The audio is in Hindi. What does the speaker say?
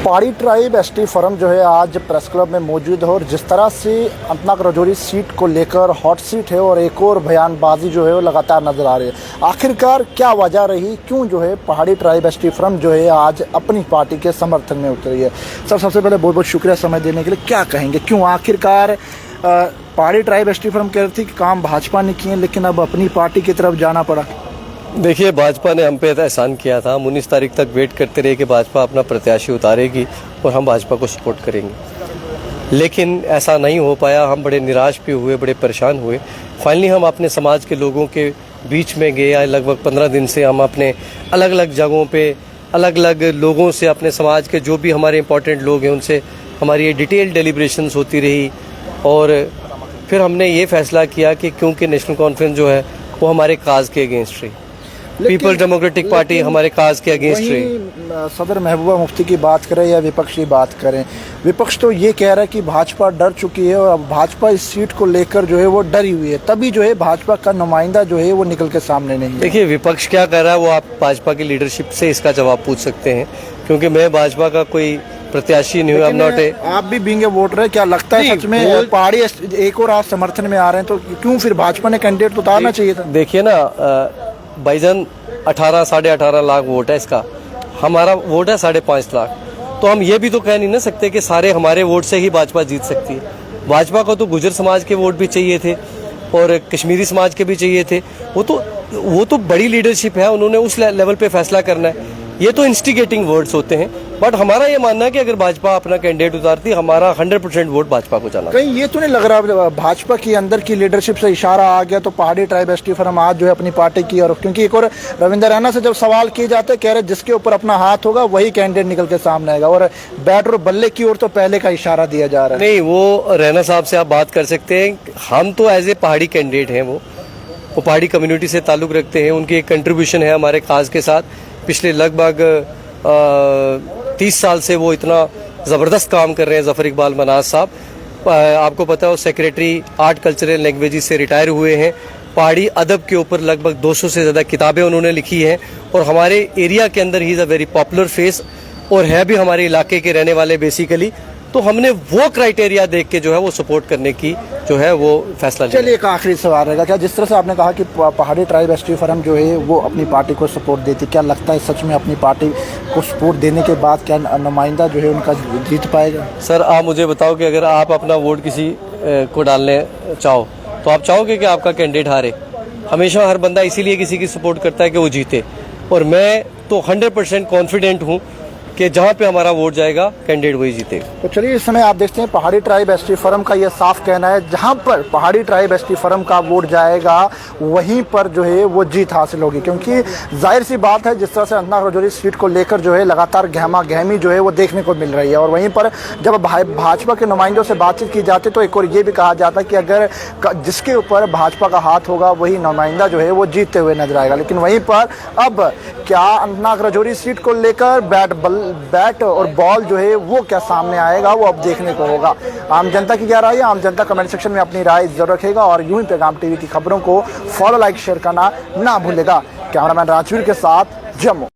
पहाड़ी ट्राइब एसटी फोरम जो है आज प्रेस क्लब में मौजूद है और जिस तरह से अनंतनाग राजौरी सीट को लेकर हॉट सीट है और एक और बयानबाजी जो है वो लगातार नजर आ रही है। आखिरकार क्या वजह रही, क्यों जो है पहाड़ी ट्राइब एसटी फोरम जो है आज अपनी पार्टी के समर्थन में उतरी है। सबसे पहले बहुत बहुत शुक्रिया समय देने के लिए। क्या कहेंगे, क्यों आखिरकार पहाड़ी ट्राइब एसटी फोरम कह रही थी कि काम भाजपा ने किए लेकिन अब अपनी पार्टी की तरफ जाना पड़ा? देखिए, भाजपा ने हम पे एहसान किया था। हम 19 तारीख तक वेट करते रहे कि भाजपा अपना प्रत्याशी उतारेगी और हम भाजपा को सपोर्ट करेंगे, लेकिन ऐसा नहीं हो पाया। हम बड़े निराश भी हुए, बड़े परेशान हुए। फाइनली हम अपने समाज के लोगों के बीच में गए। लगभग 15 दिन से हम अपने अलग अलग जगहों पे अलग अलग लोगों से, अपने समाज के जो भी हमारे इंपॉर्टेंट लोग हैं उनसे हमारी ये डिटेल डेलिब्रेशंस होती रही और फिर हमने ये फैसला किया कि क्योंकि नेशनल कॉन्फ्रेंस जो है वो हमारे काज के अगेंस्ट रही, पीपल डेमोक्रेटिक पार्टी हमारे काज के अगेंस्ट रही। सदर महबूबा मुफ्ती की बात करें या विपक्ष की बात करें, विपक्ष तो ये कह रहा है कि भाजपा डर चुकी है और अब भाजपा इस सीट को लेकर जो है वो डरी हुई है, तभी जो है भाजपा का नुमाइंदा जो है वो निकल के सामने नहीं है। देखिए, विपक्ष क्या कर रहा है वो आप भाजपा की लीडरशिप से इसका जवाब पूछ सकते हैं, क्योंकि मैं भाजपा का कोई प्रत्याशी नहीं हूँ। आप भी बीइंग ए वोटर है, क्या लगता है सच में पहाड़ी एक और आप समर्थन में आ रहे हैं तो क्यों फिर भाजपा ने कैंडिडेट उतारना चाहिए था? देखिए ना भाईजान, 18-18.5 लाख वोट है इसका, हमारा वोट है 5.5 लाख। तो हम ये भी तो कह नहीं ना सकते कि सारे हमारे वोट से ही भाजपा जीत सकती है। भाजपा को तो गुजर समाज के वोट भी चाहिए थे और कश्मीरी समाज के भी चाहिए थे। वो तो बड़ी लीडरशिप है, उन्होंने उस लेवल पे फैसला करना है। ये तो इंस्टिगेटिंग वर्ड्स होते हैं, बट हमारा ये मानना है कि अगर भाजपा अपना कैंडिडेट उतारती, हमारा 100% वोट भाजपा को जाना। कहीं ये तो नहीं लग रहा भाजपा की अंदर की लीडरशिप से इशारा आ गया तो पहाड़ी ट्राइब एसटी फोरम आज जो है अपनी पार्टी की, और क्योंकि एक और रविंद्र रैना से जब सवाल किए जाते हैं कह रहे जिसके ऊपर अपना हाथ होगा वही कैंडिडेट निकल के सामने आएगा, और बैट और बल्ले की ओर तो पहले का इशारा दिया जा रहा है। नहीं, वो रैना साहब से आप बात कर सकते हैं। हम तो एज ए पहाड़ी कैंडिडेट हैं, वो पहाड़ी कम्युनिटी से ताल्लुक रखते हैं। उनकी एक कंट्रीब्यूशन है हमारे काज के साथ। पिछले लगभग 30 साल से वो इतना ज़बरदस्त काम कर रहे हैं। जफर इकबाल मनाज साहब, आपको पता है, वो सेक्रेटरी आर्ट कल्चरल लैंग्वेजेस से रिटायर हुए हैं। पहाड़ी अदब के ऊपर लगभग 200 से ज़्यादा किताबें उन्होंने लिखी हैं और हमारे एरिया के अंदर he is a very popular face और है भी हमारे इलाके के रहने वाले बेसिकली। तो हमने वो क्राइटेरिया देख के जो है वो सपोर्ट करने की जो है वो फैसला लिया। चलिए, एक आखिरी सवाल रहेगा, क्या जिस तरह से आपने कहा कि पहाड़ी ट्राइब एसटी फोरम जो है वो अपनी पार्टी को सपोर्ट देती, क्या लगता है सच में अपनी पार्टी को सपोर्ट देने के बाद क्या नुमाइंदा जो है उनका जीत पाएगा? सर, आप मुझे बताओ कि अगर आप अपना वोट किसी को डालने चाहो तो आप चाहोगे कि आपका कैंडिडेट हारे? हमेशा हर बंदा इसीलिए किसी की सपोर्ट करता है कि वो जीते, और मैं तो 100% कॉन्फिडेंट हूँ कि जहाँ पे हमारा वोट जाएगा कैंडिडेट वही जीतेगा। तो चलिए, इस समय आप देखते हैं पहाड़ी ट्राइब एसटी फोरम का ये साफ कहना है जहाँ पर पहाड़ी ट्राइब एसटी फोरम का वोट जाएगा वहीं पर जो है वो जीत हासिल होगी, क्योंकि जाहिर सी बात है जिस तरह से अनंतनाग राजौरी सीट को लेकर जो है लगातार गहमा गहमी जो है वो देखने को मिल रही है। और वहीं पर जब भाजपा के नुमाइंदों से बातचीत की जाती तो एक और ये भी कहा जाता है कि अगर जिसके ऊपर भाजपा का हाथ होगा वही नुमाइंदा जो है वो जीतते हुए नजर आएगा। लेकिन वहीं पर अब क्या अनंतनाग राजौरी सीट को लेकर बैट और बॉल जो है वो क्या सामने आएगा वो अब देखने को होगा। आम जनता की क्या राय है, आम जनता कमेंट सेक्शन में अपनी राय जरूर रखेगा और यूं ही पैगाम टीवी की खबरों को फॉलो, लाइक, शेयर करना ना भूलेगा। कैमरामैन राजवीर के साथ जम्मू।